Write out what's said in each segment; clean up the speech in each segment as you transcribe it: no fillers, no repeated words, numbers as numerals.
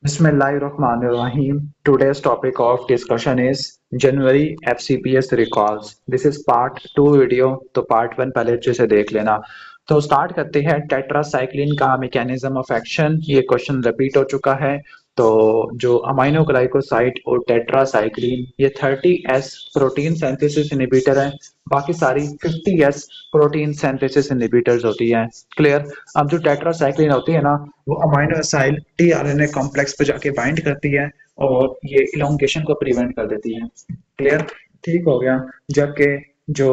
Bismillahirrahmanirrahim. Today's topic of discussion is January FCPS recalls. This is part 2 video, तो part 1 पहले अच्छे से देख लेना। तो स्टार्ट करते हैं टेट्रासाइक्लिन का मैकेनिज्म ऑफ एक्शन। ये क्वेश्चन रिपीट हो चुका है। तो जो अमाइनो ग्लाइकोसाइड और टेट्रासाइक्लिन ये 30S प्रोटीन सिंथेसिस इनहिबिटर है। बाकी सारी 50S प्रोटीन सिंथेसिस इनहिबिटर्स होती हैं। क्लियर। अब जो टेट्रासाइक्लिन होती है ना, वो अमाइनो एसिड टीआरएनए कॉम्प्लेक्स पे जाके बाइंड करती है और ये इलोंगेशन को प्रिवेंट कर देती है। क्लियर। ठीक हो गया। जबकि जो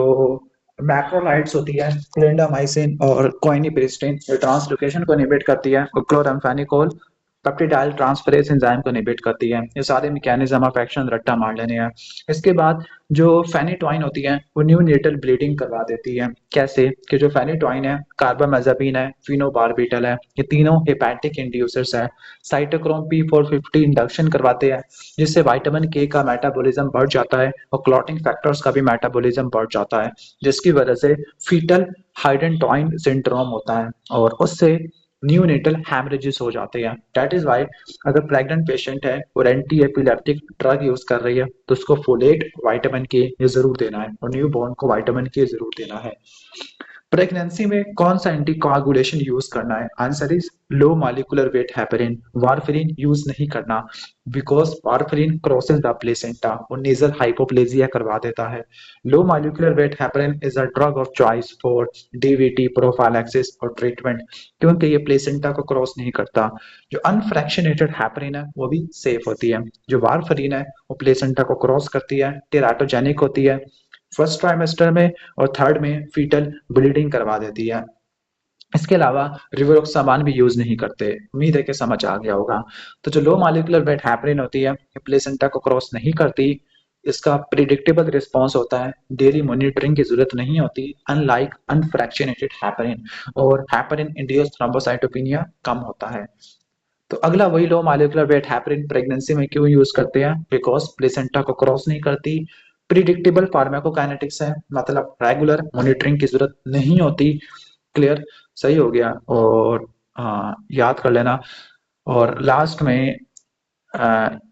मैक्रोलाइड्स होती है क्लिंडामाइसिन और कोइनिप्रिस्टिन ये ट्रांसलोकेशन को इनहिबिट करती है और क्लोराम्फेनिकोल पेप्टिडाइल ट्रांसफरेज एंजाइम को इनहिबिट करती है। ये सारे मैकेनिज्म ऑफ एक्शन रट्टा मार लेने हैं। इसके बाद जो फेनिटोइन होती है वो न्यूनेटल ब्लीडिंग करवा देती है। कैसे कि जो फेनिटोइन है कार्बामेज़ापिन है फिनोबार्बिटल है, ये तीनों हेपेटिक इंड्यूसर्स है। साइटोक्रोम P450 इंडक्शन करवाते हैं जिससे विटामिन के का मेटाबॉलिज्म बढ़ जाता है और क्लॉटिंग फैक्टर्स का भी मेटाबॉलिज्म बढ़ जाता है, जिसकी वजह से फीटल हाइडेंटोइन सिंड्रोम होता है और उससे न्यूनेटल हैमरेजेस हो जाते हैं। दैट इज वाई अगर प्रेग्नेंट पेशेंट है और एंटी एपिलेप्टिक ड्रग यूज कर रही है तो उसको फोलेट विटामिन के ये जरूर देना है और न्यू बॉर्न को विटामिन के जरूर देना है। प्रेगनेंसी में कौन सा एंटीकोआगुलेशन यूज करना है? Answer is low molecular weight heparin. Warfarin use नहीं करना because warfarin crosses the placenta और नेजल हाइपोप्लेजिया करवा देता है। Low molecular weight heparin is a drug of choice for DVT prophylaxis और ट्रीटमेंट क्योंकि ये प्लेसेंटा को क्रॉस नहीं करता। जो अनफ्रैक्शनेटेड हेपेरिन है वो भी सेफ होती है। जो वारफेरिन है वो प्लेसेंटा को क्रॉस करती है, टेराटोजेनिक होती है फर्स्ट ट्राइमेस्टर में और थर्ड में फीटल ब्लीडिंग करवा देती है। इसके अलावा रिवरोक्सामान भी यूज नहीं करते। उम्मीद है कि समझ आ गया होगा। तो जो लो मॉलिक्यूलर वेट हैपरिन होती है प्लेसेंटा को क्रॉस नहीं करती, इसका प्रिडिक्टेबल रिस्पॉन्स होता है, डेली मॉनिटरिंग की जरूरत नहीं होती अनलाइक अनफ्रैक्शनेटेड हैपरिन, और हैपरिन इंड्यूस थ्रोम्बोसाइटोपिनिया कम होता है। तो अगला वही low molecular weight heparin pregnancy में क्यों यूज करते हैं? बिकॉज प्लेसेंटा को क्रॉस नहीं करती, प्रिडिक्टेबल फार्माकोकाइनेटिक्स है, मतलब रेगुलर मॉनिटरिंग की जरूरत नहीं होती। क्लियर। सही हो गया। और याद कर लेना। और लास्ट में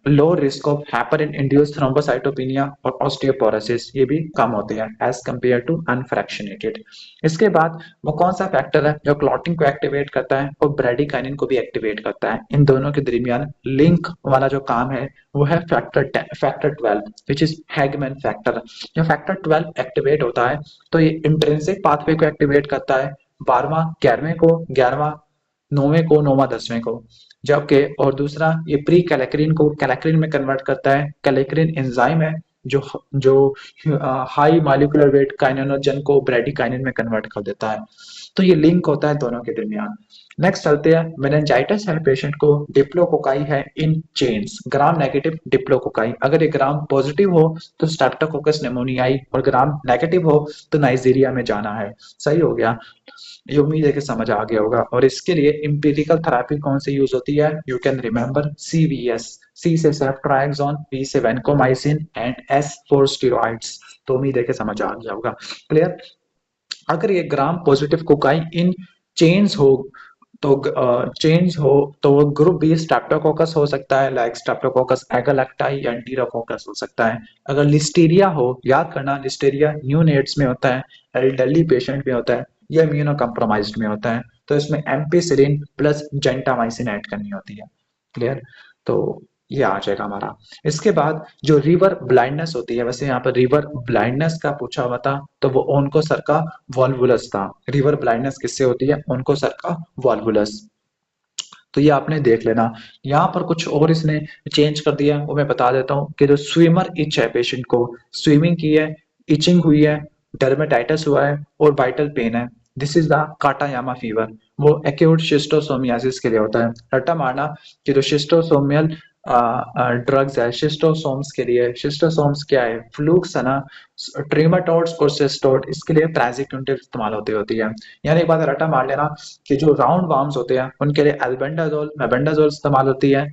low risk of heparin induced thrombocytopenia और ऑस्टियोपोरोसिस ये भी कम होते हैं एज कंपेयर टू अनफ्रैक्शनेटेड। इसके बाद वो कौन सा फैक्टर है जो क्लॉटिंग को एक्टिवेट करता है और ब्रेडिकाइनिन को भी एक्टिवेट करता है? इन दोनों के दरमियान लिंक वाला जो काम है वो है factor 12 which is Hageman factor. जब फैक्टर 12 एक्टिवेट होता है तो ये इंट्रिंसिक पाथवे को एक्टिवेट करता है, 12वां 11वें को, 11वां 9वें को, 9वां 10वें को। जबकि और दूसरा ये प्री कैलेक्रिन को कैलेक्रिन में कन्वर्ट करता है। कैलेक्रिन एंजाइम है जो जो हाई मॉलिक्यूलर वेट काइनेनोजन को ब्रेडिकाइनिन में कन्वर्ट कर देता है। तो ये लिंक होता है दोनों के दरमियान। नेक्स्ट चलते हैं। मेनिंजाइटिस है पेशेंट को, डिप्लोकोकाई है in chains, gram negative diplococci. अगर ये ग्राम पॉजिटिव हो तो स्ट्रेप्टोकोकस निमोनियाई और ग्राम नेगेटिव हो तो नाइजीरिया में जाना है। सही हो गया। ये उम्मीद है कि समझ आ गया होगा। और इसके लिए एम्पिरिकल थेरेपी कौन सी यूज होती है? You can remember CVS। सी से सेफ्ट्राक्सोन, वी से vancomycin and S for steroids. तो उम्मीद है कि समझ आ गया होगा। क्लियर। अगर ये gram positive cocaine in chains हो तो वो ग्रुप बी स्ट्रेप्टोकोकस हो सकता है, लाइक स्ट्रेप्टोकोकस एगालेक्टाई या एंटीरोकोकस हो सकता है। अगर लिस्टीरिया हो, याद करना लिस्टीरिया न्यूनेट्स में होता है, एल्डरली पेशेंट में होता है या इम्यूनो कम्प्रोमाइज्ड में होता है, तो इसमें एम्पिसिलिन प्लस जेंटामाइसिन ऐड करनी होती है। क्लियर। तो ये आ जाएगा हमारा। इसके बाद जो रिवर ब्लाइंडनेस होती है, वैसे यहाँ पर रिवर ब्लाइंडनेस का पूछा हुआ था तो वो ओनको सर का वॉल्वुलस था। रिवर ब्लाइंडनेस किससे होती है? ओनको सर का वॉल्वुलस। तो ये आपने देख लेना। यहाँ पर कुछ और इसने चेंज कर दिया वो मैं बता देता हूँ कि जो स्विमर इच है, पेशेंट को स्विमिंग की है, इचिंग हुई है, डर्मेटाइटिस हुआ है और वाइटल पेन है, दिस इज द काटायामा फीवर। वो एक्यूट शिस्टोसोमियासिस के लिए होता है। रट्टा मारना कि जो शिस्टोसोमियल ड्रग्स है शिस्टोसोम्स के लिए, शिस्टोसोम्स क्या है? फ्लूक्स है ना, ट्रीमाटोड्स और सिस्टोड, इसके लिए प्राजिक्यूटिव इस्तेमाल होती है। यानी एक बात रट्टा मार लेना कि जो राउंड वार्म्स होते हैं उनके लिए एल्बेंडाजोल मेबेंडाजोल इस्तेमाल होती है।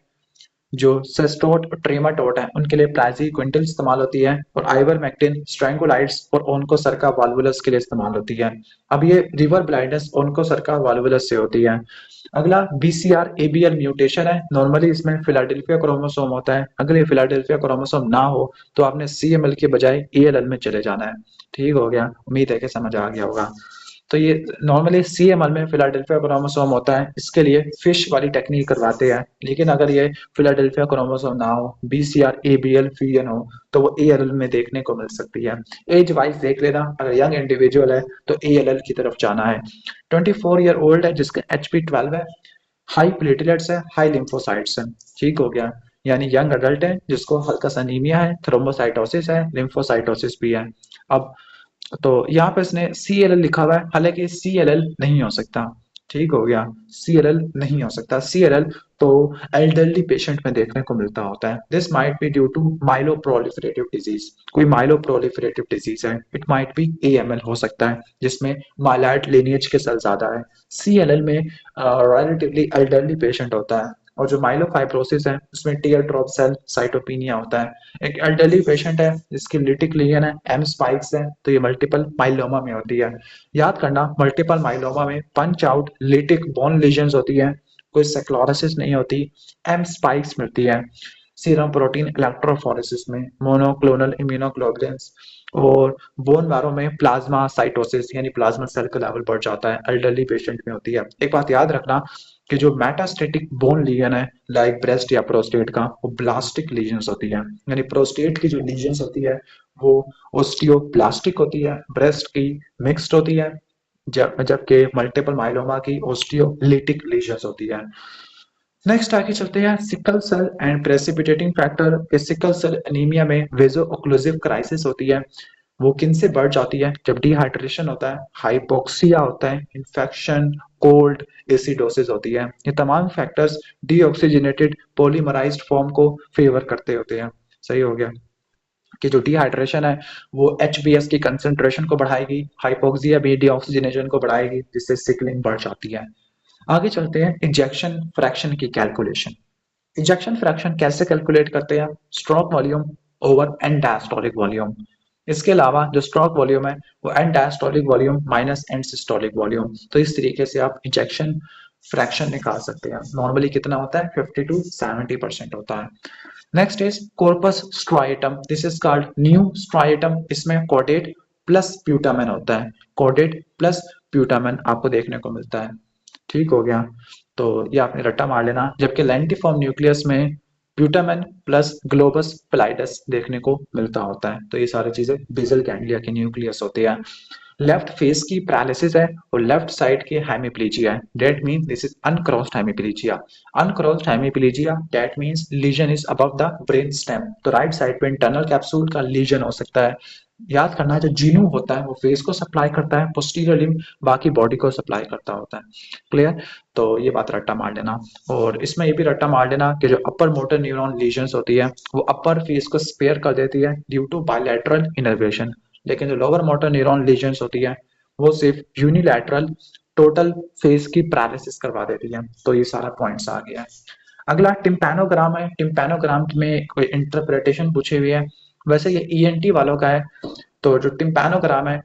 जो सेस्टोट और ट्रेमाटोड है उनके लिए प्राजिक्विंटल इस्तेमाल होती है, और आइवरमेक्टिन स्ट्रैंगुलाइड्स और ओनकोसरका वाल्वुलस के लिए इस्तेमाल होती है। अब ये रिवर ब्लाइंडनेस ओनकोसरका वाल्वुलस से होती है। अगला बीसीआर एबीएल म्यूटेशन है। नॉर्मली इसमें फिलाडेल्फिया क्रोमोसोम होता है। अगर ये फिलाडेल्फिया क्रोमोसोम ना हो तो आपने सीएमएल के बजाय एएलएल में चले जाना है। ठीक हो गया, उम्मीद है कि समझ आ गया होगा। तो ये नॉर्मली सीएमएल में फिलाडेल्फिया क्रोमोसोम होता है, इसके लिए फिश वाली टेक्निक करवाते हैं। लेकिन अगर ये फिलाडेल्फिया क्रोमोसोम ना हो, बीसीआर एबीएल फ्यूजन हो, तो वो एएलएल में देखने को मिल सकती है। एज वाइज देख लेना, अगर यंग इंडिविजुअल है तो एएलएल की तरफ जाना है। 24 ईयर ओल्ड है, जिसका HP12 है, हाई प्लेटलेट्स है, हाई लिम्फोसाइट्स है। ठीक हो गया, यानी यंग अडल्ट है जिसको हल्का सा अनीमिया है, थ्रोम्बोसाइटोसिस है, लिम्फोसाइटोसिस भी है। अब तो यहाँ पे इसने CLL लिखा हुआ है, हालांकि CLL नहीं हो सकता। ठीक हो गया, CLL नहीं हो सकता। CLL तो एल्डरली पेशेंट में देखने को मिलता होता है। This might be due to myeloproliferative disease. कोई माइलोप्रोलिफरेटिव डिजीज है, इट माइट बी AML हो सकता है, जिसमें माइलॉइड लिनिएज के सेल ज्यादा है। CLL में रिलेटिवली एल्डरली पेशेंट होता है। और जो माइलोफाइब्रोसिस है उसमें टीयर ड्रॉप सेल साइटोपिनिया होता है। एक एल्डरली पेशेंट है जिसकी लिटिक लीजन है, एम स्पाइक्स है, तो ये मल्टीपल माइलोमा में होती है। याद करना, मल्टीपल माइलोमा में punch out lytic bone lesions होती है, कोई सेक्लोरोसिस नहीं होती, एम स्पाइक्स मिलती है। सीरम प्रोटीन इलेक्ट्रोफोरेसिस में मोनोक्लोनल इम्यूनोग्लोबुलिन्स, और बोन मैरो में प्लाज्मा साइटोसिस यानी प्लाज्मा सेल का लेवल बढ़ जाता है, एल्डरली पेशेंट में होती है। एक बात याद रखना कि जो मेटास्टेटिक बोन लीजन है लाइक ब्रेस्ट या प्रोस्टेट का, वो ब्लास्टिक लीजन्स होती है। यानी प्रोस्टेट की जो लीजन्स होती है वो ओस्टियोब्लास्टिक होती है, ब्रेस्ट की मिक्स्ड होती है, जबकि मल्टीपल माइलोमा की ओस्टियोलिटिक लीजन्स होती है। नेक्स्ट आगे चलते हैं sickle cell and precipitating factor. के सिकल सेल एनीमिया में वेजो ओक्लूसिव क्राइसिस होती है। वो किन से बढ़ जाती है? जब डिहाइड्रेशन होता है, हाइपोक्सिया होता है, इन्फेक्शन, कोल्ड, एसिडोसिस होती है। ये तमाम फैक्टर्स डीऑक्सीजनेटेड पॉलीमराइज्ड फॉर्म को फेवर करते होते हैं। सही हो गया कि जो डिहाइड्रेशन है वो HBS की कंसेंट्रेशन को बढ़ाएगी, हाइपोक्सिया भी डीऑक्सीजनेशन को बढ़ाएगी, जिससे सिकलिंग बढ़ जाती है। आगे चलते हैं इंजेक्शन फ्रैक्शन की कैलकुलेशन। इंजेक्शन फ्रैक्शन कैसे कैलकुलेट करते हैं? Stroke volume over and diastolic volume. इसके अलावा जो स्ट्रोक वॉल्यूम है वो and diastolic volume minus and systolic volume. तो इस तरीके से आप इंजेक्शन फ्रैक्शन निकाल सकते हैं। नॉर्मली कितना होता है? 50 to 70% होता है। Next is corpus striatum. This is called new striatum. इसमें कॉर्डेट प्लस प्यूटामेन होता है। कॉर्डेट प्लस प्यूटामेन आपको देखने को मिलता है। ठीक हो गया, तो ये आपने रट्टा मार लेना। जबकि लेंटिफॉर्म न्यूक्लियस में ब्यूटामेन प्लस ग्लोबस पैलाइडस देखने को मिलता होता है। तो ये सारी चीजें बेसल गैंग्लिया के न्यूक्लियस होती है। लेफ्ट फेस की पैरालिसिस है और लेफ्ट साइड की हेमिप्लीजिया है। That means this is uncrossed hemiplegia. Uncrossed hemiplegia that means lesion is above the brain stem. तो राइट साइड पे इंटरनल कैप्सूल का लीजन हो सकता है। याद करना, जो जीनू होता है वो फेस को सप्लाई करता है, पोस्टीरियर लिम्ब बाकी बॉडी को सप्लाई करता होता है। क्लियर? तो ये बात रट्टा मार लेना। और इसमें ये भी रट्टा मार लेना कि जो अपर मोटर न्यूरॉन लीजन्स होती है वो अपर फेस को स्पेयर कर देती है ड्यू टू बायलैटरल इनर्वेशन। लेकिन जो लोअर मोटर न्यूरॉन लीजन्स होती है वो सिर्फ यूनिलैटरल टोटल फेस की पैरालिसिस करवा देती है। तो ये सारा पॉइंट्स आ गया है। अगला टिम्पैनोग्राम है। टिम्पैनोग्राम में कोई इंटरप्रिटेशन पूछी हुई है, वैसे ये ENT वालों का है। तो जो टिम्पैनोग्राम है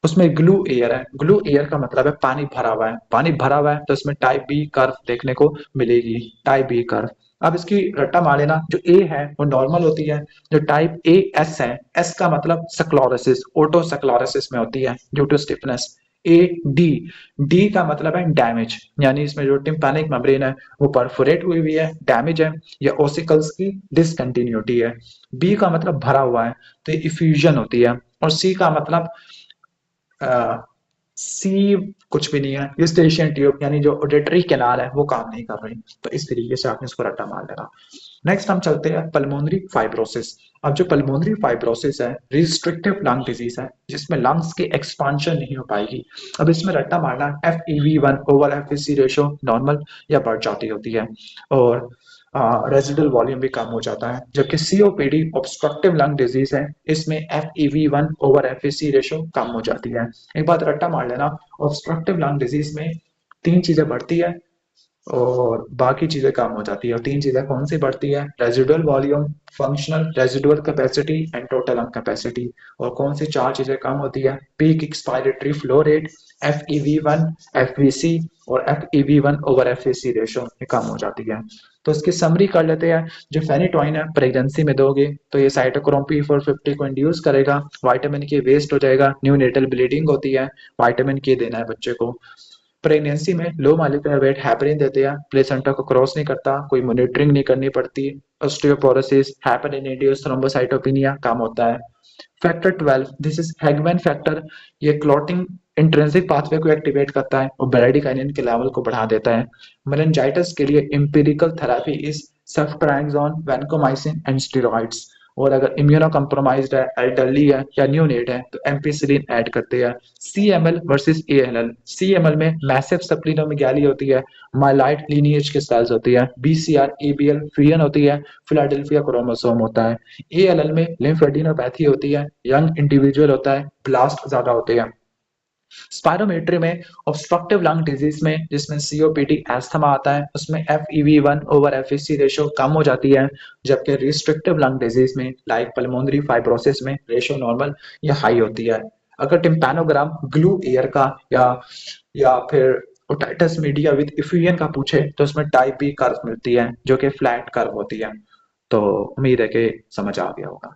उसमें ग्लू एयर है। ग्लू एयर का मतलब है पानी भरा हुआ है। पानी भरा हुआ है तो इसमें टाइप बी कर्व देखने को मिलेगी, टाइप बी कर्व। अब इसकी रट्टा मार लेना, जो ए है वो नॉर्मल होती है, जो टाइप ए एस है, एस का मतलब सक्लोरोसिस, ओटो सक्लोरोसिस में होती है due to stiffness. A D, D का मतलब है डैमेज, यानी इसमें जो टिम्पैनिक मेम्ब्रेन है वो परफोरेट हुई हुई है, डैमेज है, या ओसिकल्स की डिसकंटिन्यूटी है। बी का मतलब भरा हुआ है, तो ये इफ्यूजन होती है। और सी का मतलब सी कुछ भी नहीं है, यूस्टेशियन ट्यूब यानी जो ऑडिटरी कैनाल है वो काम नहीं कर रही। तो इस तरीके से आपने इसको रट्टा मार लेना। नेक्स्ट हम चलते हैं पल्मोनरी फाइब्रोसिस। अब जो पल्मोनरी फाइब्रोसिस है रिस्ट्रिक्टिव लंग डिजीज है, जिसमें लंग्स की एक्सपांशन नहीं हो पाएगी। अब इसमें रट्टा मारना, FEV1 over FVC ratio normal या बढ़ जाती होती है, और रेजिडल वॉल्यूम भी कम हो जाता है। जबकि COPD ऑब्स्ट्रक्टिव लंग डिजीज है, इसमें FEV1 ओवर FVC रेशो कम हो जाती है। एक बात रट्टा मार लेना, ऑब्स्ट्रक्टिव लंग डिजीज में तीन चीजें बढ़ती है, और बाकी चीजें कम हो जाती है। और तीन चीजें कौन सी बढ़ती है? Residual volume, functional residual capacity and total lung capacity. और कौन सी चार चीजें कम होती है? Peak expiratory flow rate, FeV1, FVC और FeV1 ओवर FVC रेशो ये कम हो जाती है। तो इसकी समरी कर लेते हैं। जो फेनिटोइन है प्रेगनेंसी में दोगे तो ये साइटोक्रोम P450 को इंड्यूस करेगा, विटामिन के वेस्ट हो जाएगा, न्यूनेटल ब्लीडिंग होती है, विटामिन के देना है बच्चे को। प्रेगनेंसी में लो मॉलिक्यूलर वेट हेपरिन देते हैं, प्लेसेंटा को क्रॉस नहीं करता, कोई मॉनिटरिंग नहीं करनी पड़ती। ऑस्टियोपोरोसिस, हेपरिन इंड्यूस थ्रोम्बोसाइटोपिनिया कम होता है। Factor 12, this is Hageman factor, ये क्लॉटिंग इंट्रिंसिक पाथवे को एक्टिवेट करता है और ब्रेडिकाइनिन के लेवल को बढ़ा देता है। मेनिंजाइटिस के लिए empirical therapy is सेफ्ट्राइक्सोन, vancomycin and steroids. और अगर इम्यूनो कम्प्रोमाइज्ड है, एल्डरली है या न्यूनेट है तो एम्पिसिलिन ऐड करते हैं। CML वर्सेस ALL, CML में मैसिव स्प्लीनोमेगाली होती है, माइलाइट लीनिएज के सेल्स होती है, BCR ABL फ्यूजन होती है, फिलाडेल्फिया क्रोमोसोम होता है। ALL में लिम्फेडिनोपैथी होती है, यंग इंडिविजुअल होता है, ब्लास्ट ज्यादा होते हैं। स्पायरोमेट्री में ऑब्स्ट्रक्टिव लंग डिजीज में, जिसमें COPD अस्थमा आता है, उसमें FEV1 ओवर FVC रेशो कम हो जाती है। जबकि रिस्ट्रिक्टिव लंग डिजीज में लाइक पल्मोनरी फाइब्रोसिस में रेशो नॉर्मल या हाई होती है। अगर टिम्पैनोग्राम ग्लू एयर का या फिर ओटाइटस मीडिया विद इफ्यूजन का पूछे तो उसमें टाइप बी कर्व मिलती है जो कि फ्लैट कर्व होती है। तो उम्मीद है कि समझ आ गया होगा।